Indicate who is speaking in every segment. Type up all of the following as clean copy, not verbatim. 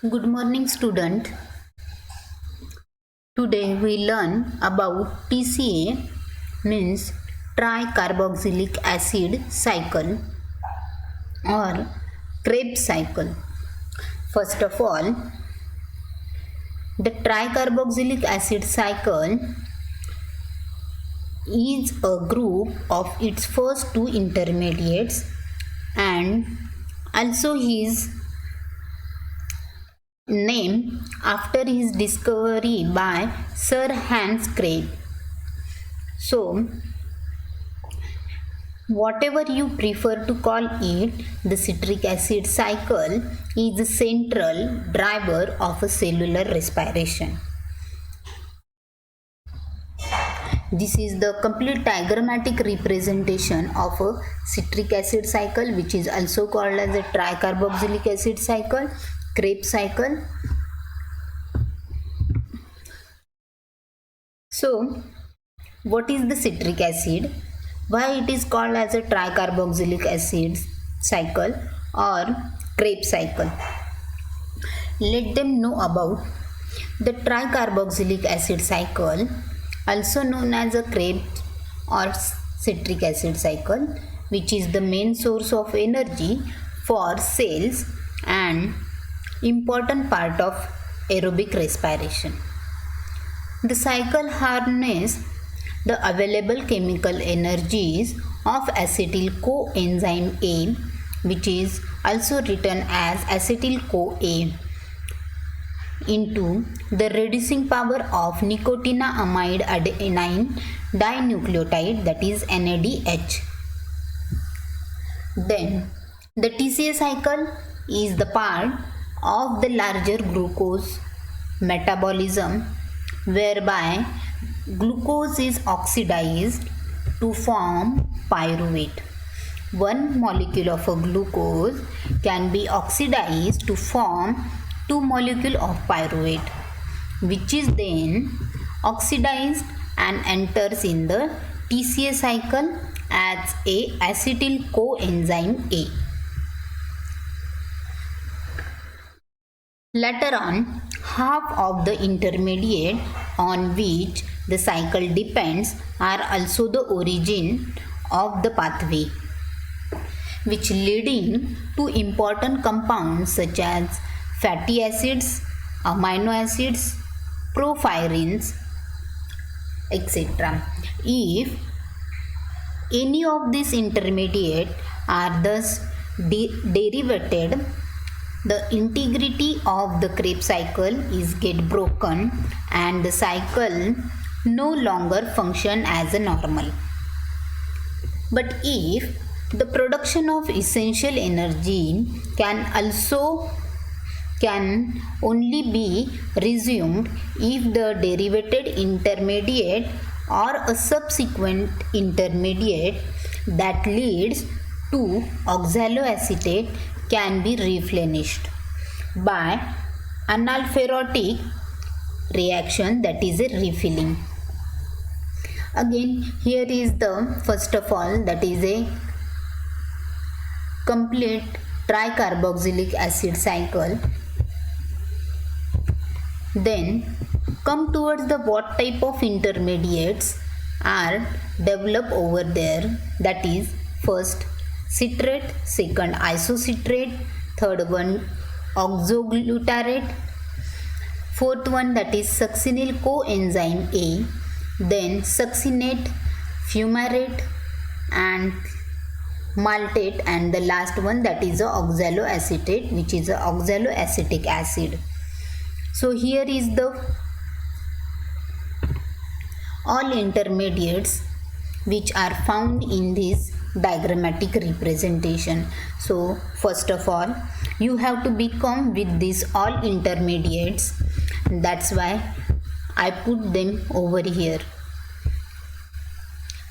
Speaker 1: Good morning, student. Today we learn about TCA means tricarboxylic acid cycle or Krebs cycle. First of all, the tricarboxylic acid cycle is a group of its first two intermediates and also his name after his discovery by Sir Hans Krebs. So, whatever you prefer to call it, the citric acid cycle is the central driver of a cellular respiration. This is the complete diagrammatic representation of a citric acid cycle, which is also called as a tricarboxylic acid cycle, Krebs cycle. So, what is the citric acid? Why it is called as a tricarboxylic acid cycle or Krebs cycle? Let them know about the tricarboxylic acid cycle, also known as a Krebs or citric acid cycle, which is the main source of energy for cells and important part of aerobic respiration. The cycle harnesses the available chemical energies of acetyl coenzyme A, which is also written as acetyl CoA, into the reducing power of nicotinamide adenine dinucleotide, that is NADH. Then the TCA cycle is the part of the larger glucose metabolism whereby glucose is oxidized to form pyruvate. One molecule of a glucose can be oxidized to form two molecules of pyruvate, which is then oxidized and enters in the TCA cycle as a acetyl coenzyme A. Later on, half of the intermediate on which the cycle depends are also the origin of the pathway, which leading to important compounds such as fatty acids, amino acids, porphyrins, etc. If any of these intermediate are thus derivated, the integrity of the Krebs cycle is get broken and the cycle no longer function as a normal. But if the production of essential energy can only be resumed if the derivated intermediate or a subsequent intermediate that leads to oxaloacetate can be replenished by analpharotic reaction, that is a refilling. Again, here is the first of all, that is a complete tricarboxylic acid cycle. Then come towards the what type of intermediates are developed over there, that is first citrate, second isocitrate, third one oxoglutarate, fourth one that is succinyl coenzyme A, then succinate, fumarate and maltate, and the last one that is a oxaloacetate, which is a oxaloacetic acid. So here is the all intermediates which are found in this diagrammatic representation. So first of all, you have to become with these all intermediates. That's why I put them over here.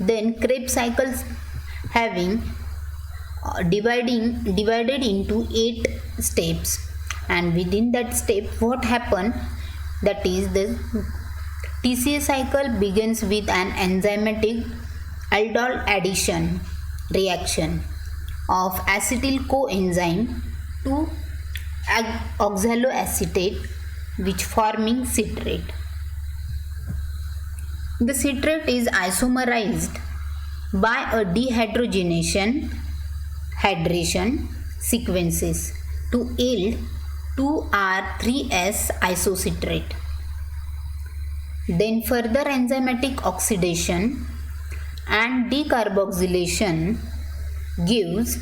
Speaker 1: Then Krebs cycles having divided into 8 steps, and within that step what happened, that is the TCA cycle begins with an enzymatic aldol addition reaction of acetyl coenzyme to oxaloacetate which forming citrate. The citrate is isomerized by a dehydrogenation hydration sequences to yield 2R3S isocitrate. Then further enzymatic oxidation and decarboxylation gives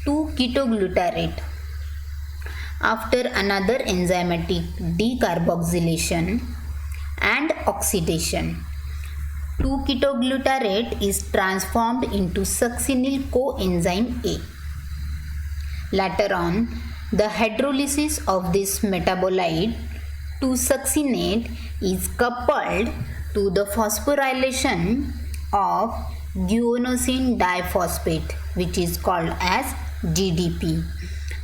Speaker 1: 2-ketoglutarate. After another enzymatic decarboxylation and oxidation, 2-ketoglutarate is transformed into succinyl coenzyme A. Later on, the hydrolysis of this metabolite to succinate is coupled to the phosphorylation of guanosine diphosphate, which is called as GDP,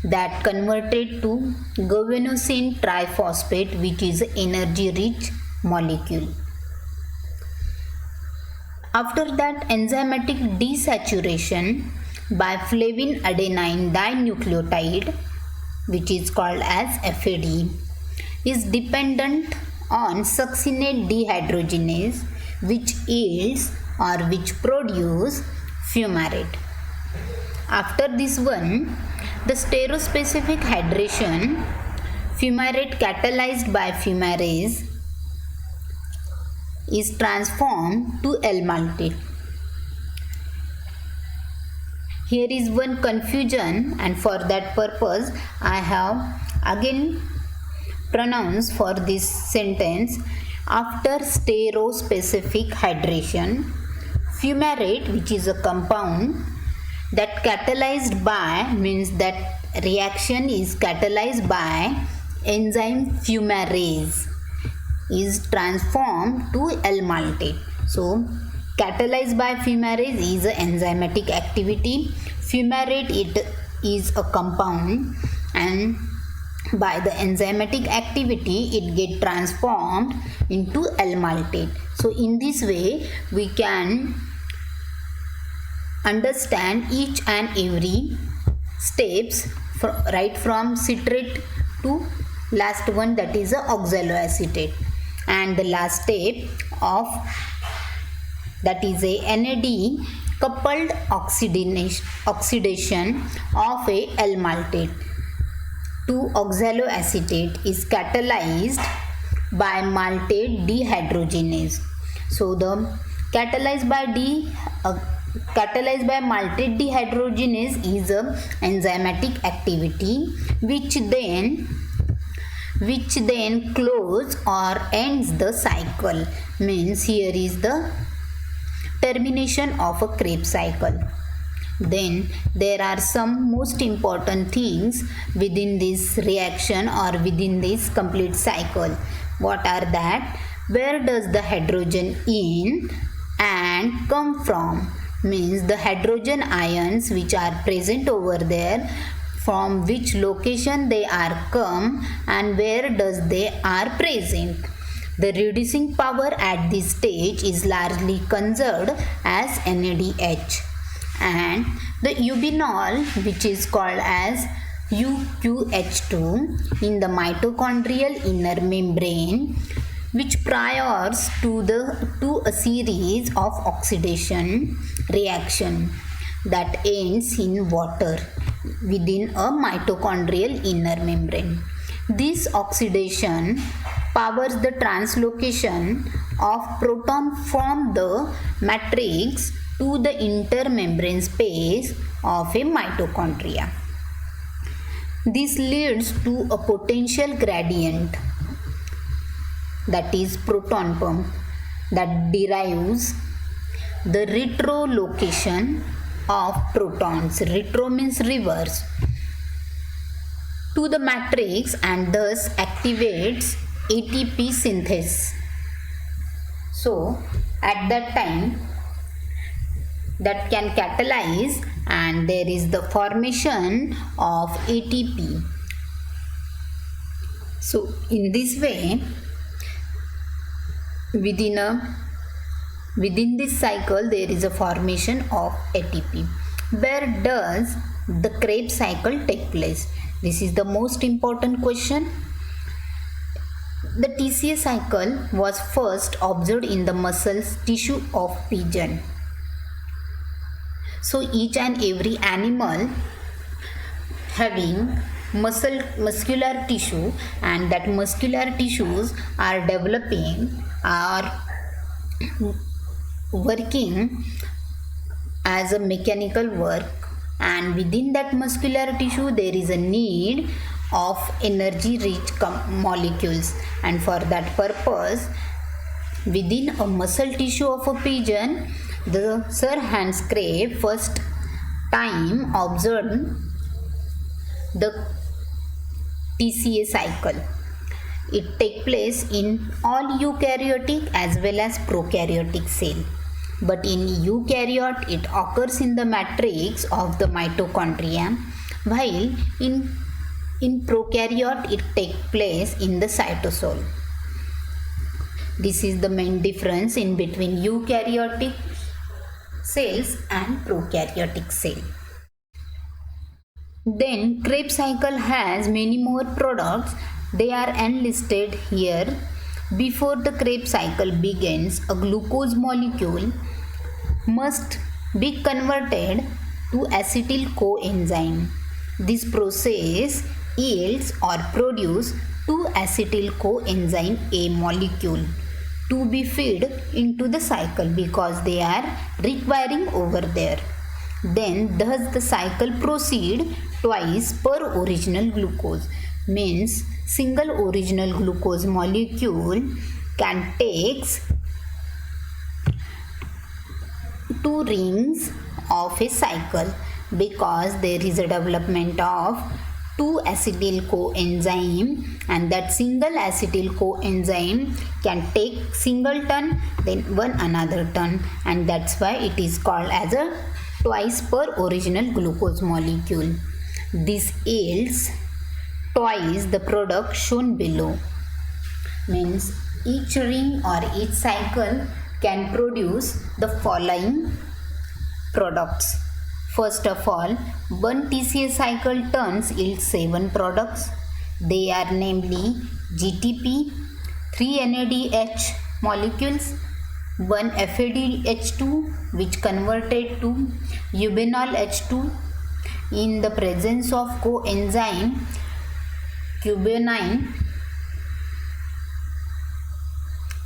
Speaker 1: that converted to guanosine triphosphate, which is energy rich molecule. After that, enzymatic desaturation by flavin adenine dinucleotide, which is called as FAD, is dependent on succinate dehydrogenase, which yields or which produce fumarate. After this one, the stereospecific hydration, fumarate catalyzed by fumarase, is transformed to L-maltate. Here is one confusion, and for that purpose I have again pronounced for this sentence. After stereospecific hydration, fumarate, which is a compound that catalyzed by, means that reaction is catalyzed by enzyme fumarase, is transformed to L-maltate. So catalyzed by fumarase is a enzymatic activity. Fumarate, it is a compound, and by the enzymatic activity it get transformed into L-maltate. So in this way we can understand each and every steps right from citrate to last one, that is a oxaloacetate, and the last step of that is a NAD coupled oxidation of a L-maltate to oxaloacetate is catalyzed by maltate dehydrogenase. So the catalyzed by maltate dehydrogenase is a enzymatic activity which then close or ends the cycle, means here is the termination of a Krebs cycle. Then there are some most important things within this reaction or within this complete cycle. What are that? Where does the hydrogen in and come from? Means the hydrogen ions which are present over there, from which location they are come and where does they are present. The reducing power at this stage is largely conserved as NADH, and the ubinyl, which is called as UQH2 in the mitochondrial inner membrane, which priors to a series of oxidation reaction that ends in water within a mitochondrial inner membrane. This oxidation powers the translocation of proton from the matrix to the intermembrane space of a mitochondria. This leads to a potential gradient, that is proton pump, that derives the retrolocation of protons, retro means reverse, to the matrix and thus activates ATP synthesis. So at that time that can catalyze and there is the formation of ATP. So in this way, within this cycle there is a formation of ATP. Where does the Krebs cycle take place? This is the most important question. The TCA cycle was first observed in the muscle tissue of pigeon. So each and every animal having muscular tissue, and that muscular tissues are developing, are working as a mechanical work, and within that muscular tissue there is a need of energy rich molecules, and for that purpose within a muscle tissue of a pigeon, the Sir Hans Krebs first time observed the TCA cycle. It takes place in all eukaryotic as well as prokaryotic cell. But in eukaryote it occurs in the matrix of the mitochondria, while in prokaryote it takes place in the cytosol. This is the main difference in between eukaryotic cells and prokaryotic cell. Then Krebs cycle has many more products. They are enlisted here. Before the Krebs cycle begins, a glucose molecule must be converted to acetyl coenzyme. This process yields or produce 2-acetyl coenzyme A molecule to be fed into the cycle because they are requiring over there. Then thus the cycle proceed twice per original glucose, means single original glucose molecule can take 2 rings of a cycle because there is a development of 2-acetyl coenzyme, and that single acetyl coenzyme can take single turn, then one another turn, and that's why it is called as a twice per original glucose molecule. This yields twice the product shown below, means each ring or each cycle can produce the following products. First of all, one TCA cycle turns yields 7 products. They are namely GTP, 3 NADH molecules, 1 FADH2 which converted to ubinyl H2 in the presence of coenzyme cubanine,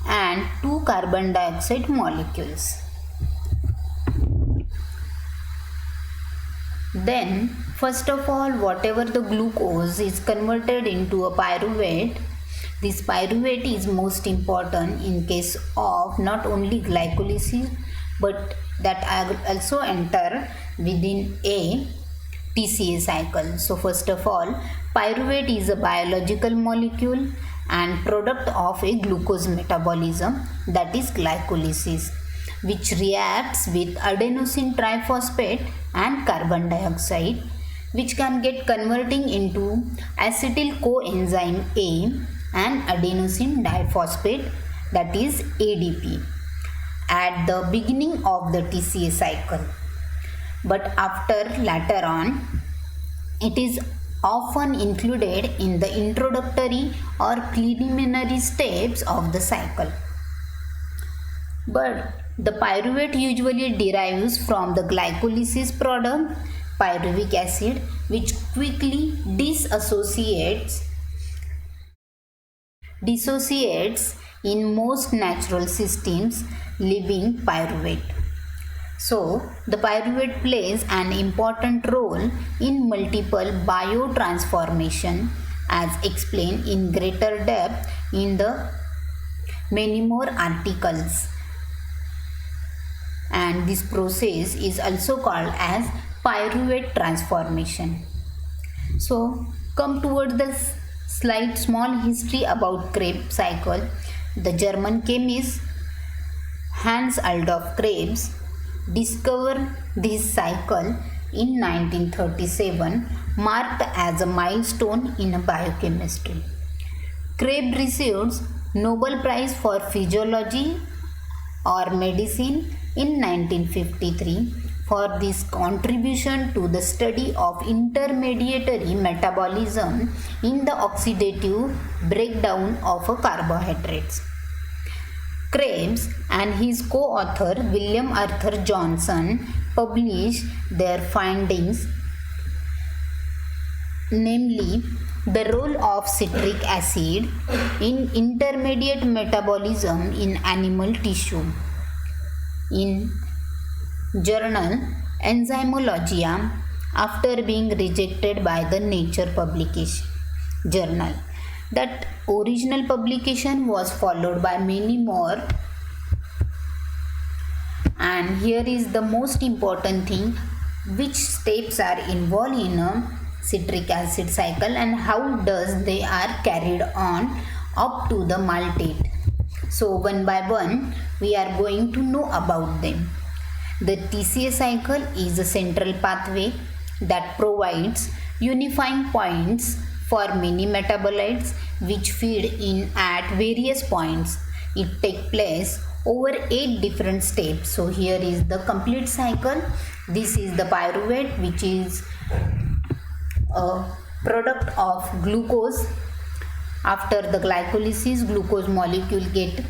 Speaker 1: and 2 carbon dioxide molecules. Then first of all, whatever the glucose is converted into a pyruvate, this pyruvate is most important in case of not only glycolysis but that also enter within a TCA cycle. So first of all, pyruvate is a biological molecule and product of a glucose metabolism, that is glycolysis, which reacts with adenosine triphosphate and carbon dioxide, which can get converting into acetyl coenzyme A and adenosine diphosphate, that is ADP, at the beginning of the TCA cycle. But after later on, it is often included in the introductory or preliminary steps of the cycle. But the pyruvate usually derives from the glycolysis product pyruvic acid, which quickly dissociates in most natural systems, leaving pyruvate. So, the pyruvate plays an important role in multiple biotransformation as explained in greater depth in the many more articles. And this process is also called as pyruvate transformation. So, come towards the slight small history about Krebs cycle. The German chemist Hans Adolf Krebs discovered this cycle in 1937, marked as a milestone in biochemistry. Krebs received Nobel Prize for Physiology or Medicine in 1953 for this contribution to the study of intermediary metabolism in the oxidative breakdown of carbohydrates. Krebs and his co-author William Arthur Johnson published their findings, namely the role of citric acid in intermediate metabolism in animal tissue, in journal Enzymologia, after being rejected by the Nature publication journal. That original publication was followed by many more, and here is the most important thing: which steps are involved in a citric acid cycle and how does they are carried on up to the maltate. So one by one we are going to know about them. The TCA cycle is a central pathway that provides unifying points for many metabolites which feed in at various points. It takes place over 8 different steps. So here is the complete cycle. This is the pyruvate, which is a product of glucose. After the glycolysis, glucose molecule get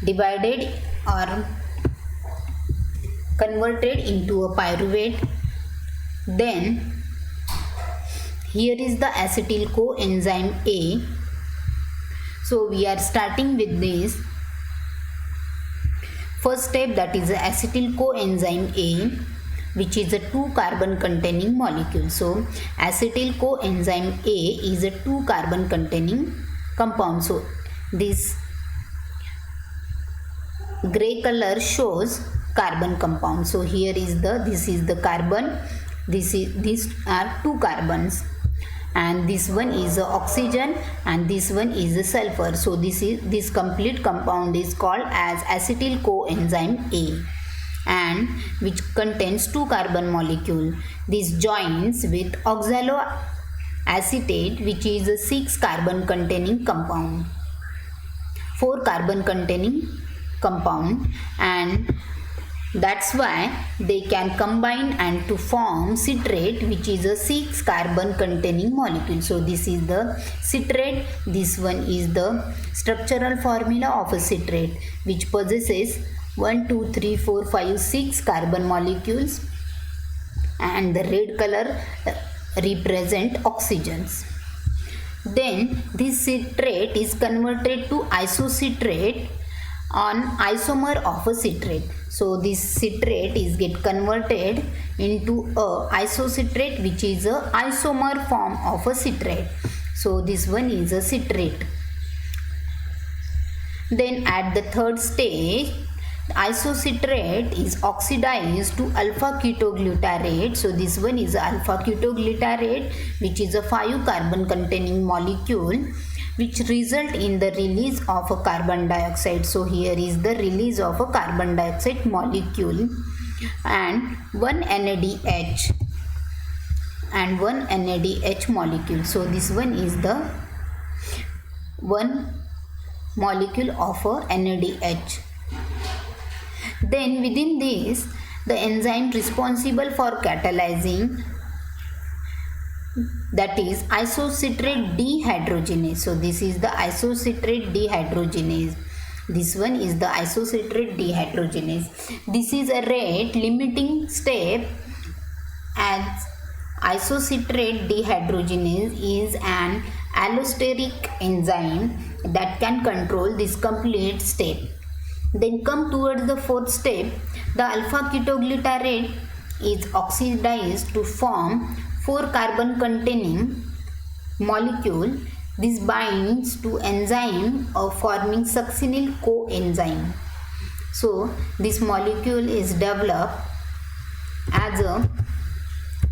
Speaker 1: divided or converted into a pyruvate. Then here is the acetyl coenzyme A. So we are starting with this first step, that is the acetyl coenzyme A, which is a 2 carbon containing molecule. So acetyl coenzyme A is a 2 carbon containing compound. So this gray color shows carbon compound. So here is this is the carbon, these are 2 carbons, and this one is a oxygen and this one is a sulfur. So this complete compound is called as acetyl coenzyme A, and which contains 2 carbon molecule. This joins with oxaloacetate, which is a 6 carbon containing compound, 4 carbon containing compound, and that's why they can combine and to form citrate, which is a 6 carbon containing molecule. So this is the citrate. This one is the structural formula of a citrate, which possesses 1 2 3 4 5 6 carbon molecules, and the red color represent oxygens. Then this citrate is converted to isocitrate on isomer of a citrate. So this citrate is get converted into a isocitrate, which is a isomer form of a citrate. So this one is a citrate. Then at the third stage, isocitrate is oxidized to alpha ketoglutarate. So this one is alpha ketoglutarate, which is a 5 carbon containing molecule, which result in the release of a carbon dioxide. So here is the release of a carbon dioxide molecule, and one NADH and one NADH molecule. So this one is the one molecule of a NADH. Then within this, the enzyme responsible for catalyzing, that is isocitrate dehydrogenase. So this is the isocitrate dehydrogenase. This one is the isocitrate dehydrogenase. This is a rate limiting step, as isocitrate dehydrogenase is an allosteric enzyme that can control this complete step. Then come towards the fourth step, the alpha ketoglutarate is oxidized to form 4 carbon containing molecule. This binds to enzyme of forming succinyl coenzyme. So this molecule is developed as a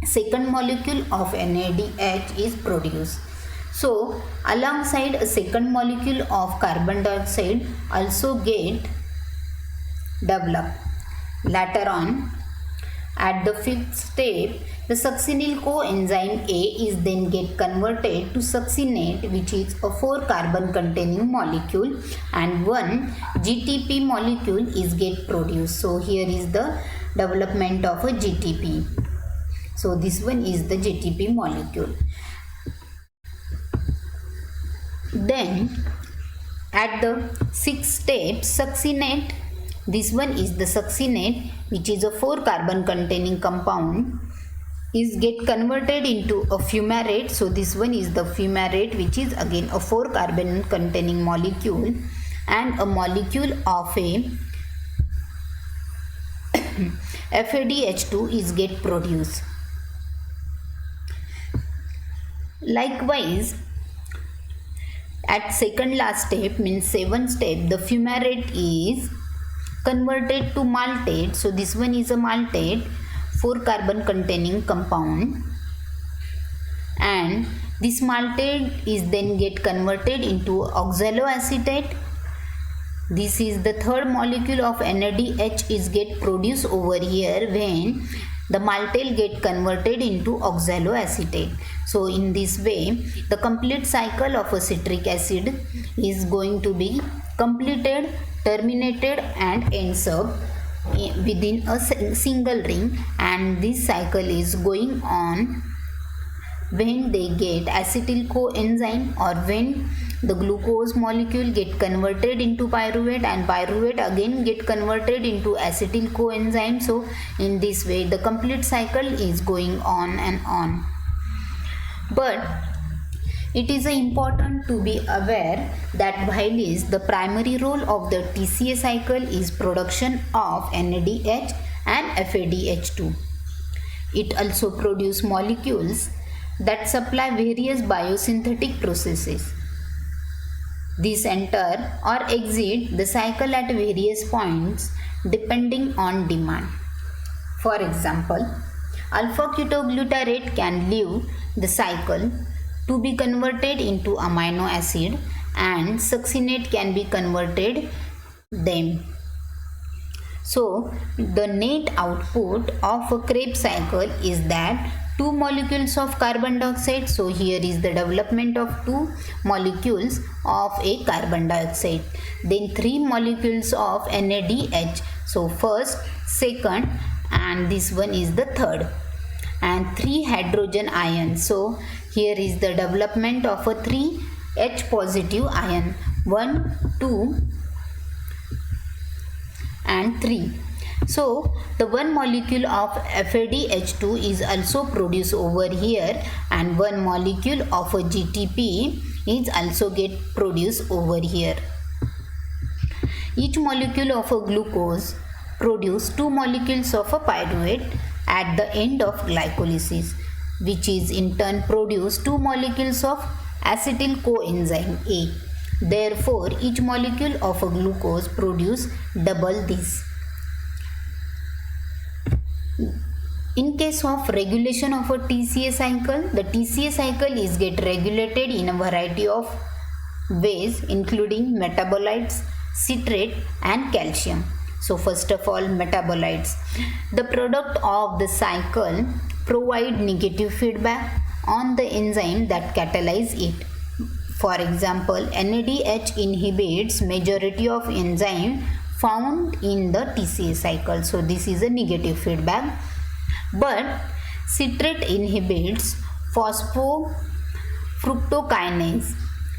Speaker 1: second molecule of NADH is produced. So alongside a second molecule of carbon dioxide also get developed. Later on, at the fifth step, the succinyl coenzyme A is then get converted to succinate, which is a 4 carbon containing molecule, and one GTP molecule is get produced. So here is the development of a GTP. So this one is the GTP molecule. Then at the sixth step, succinate. This one is the succinate, which is a 4 carbon containing compound, is get converted into a fumarate. So this one is the fumarate, which is again a 4 carbon containing molecule, and a molecule of a FADH2 is get produced. Likewise, at second last step, means 7th step, the fumarate is converted to maltate. So this one is a maltate, 4 carbon containing compound, and this maltate is then get converted into oxaloacetate. This is the third molecule of NADH is get produced over here when the maltate get converted into oxaloacetate. So in this way, the complete cycle of a citric acid is going to be completed, terminated, and ends up within a single ring, and this cycle is going on when they get acetyl coenzyme, or when the glucose molecule get converted into pyruvate, and pyruvate again get converted into acetyl coenzyme. So in this way the complete cycle is going on and on. But it is important to be aware that while is the primary role of the TCA cycle is production of NADH and FADH2, it also produces molecules that supply various biosynthetic processes. These enter or exit the cycle at various points depending on demand. For example, alpha-ketoglutarate can leave the cycle to be converted into amino acid, and succinate can be converted them. So the net output of a Krebs cycle is that 2 molecules of carbon dioxide. So here is the development of 2 molecules of a carbon dioxide. Then 3 molecules of NADH. So first, second, and this one is the third. And 3 hydrogen ions. So here is the development of a 3 H positive ion. 1, 2 and 3. So the 1 molecule of FADH2 is also produced over here, and 1 molecule of a GTP is also get produced over here. Each molecule of a glucose produce 2 molecules of a pyruvate at the end of glycolysis, which is in turn produce 2 molecules of acetyl coenzyme A. Therefore, each molecule of a glucose produce double this. In case of regulation of a TCA cycle, the TCA cycle is get regulated in a variety of ways, including metabolites, citrate, and calcium. So first of all, metabolites. The product of the cycle provide negative feedback on the enzyme that catalyze it. For example, NADH inhibits majority of enzyme found in the TCA cycle. So this is a negative feedback. But citrate inhibits phosphofructokinase,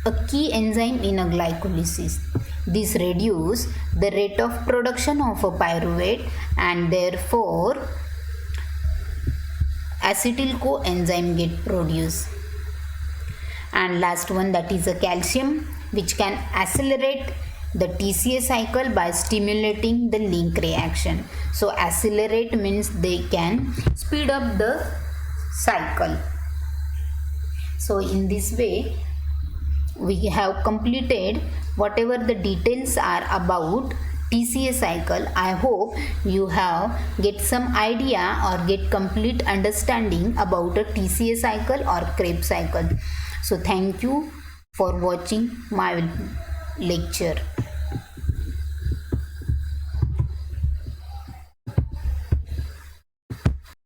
Speaker 1: a key enzyme in a glycolysis. This reduces the rate of production of a pyruvate, and therefore acetyl coenzyme get produced. And last one, that is a calcium, which can accelerate the TCA cycle by stimulating the link reaction. So accelerate means they can speed up the cycle. So in this way we have completed whatever the details are about TCA cycle. I hope you have get some idea or get complete understanding about a TCA cycle or Krebs cycle. So thank you for watching my lecture.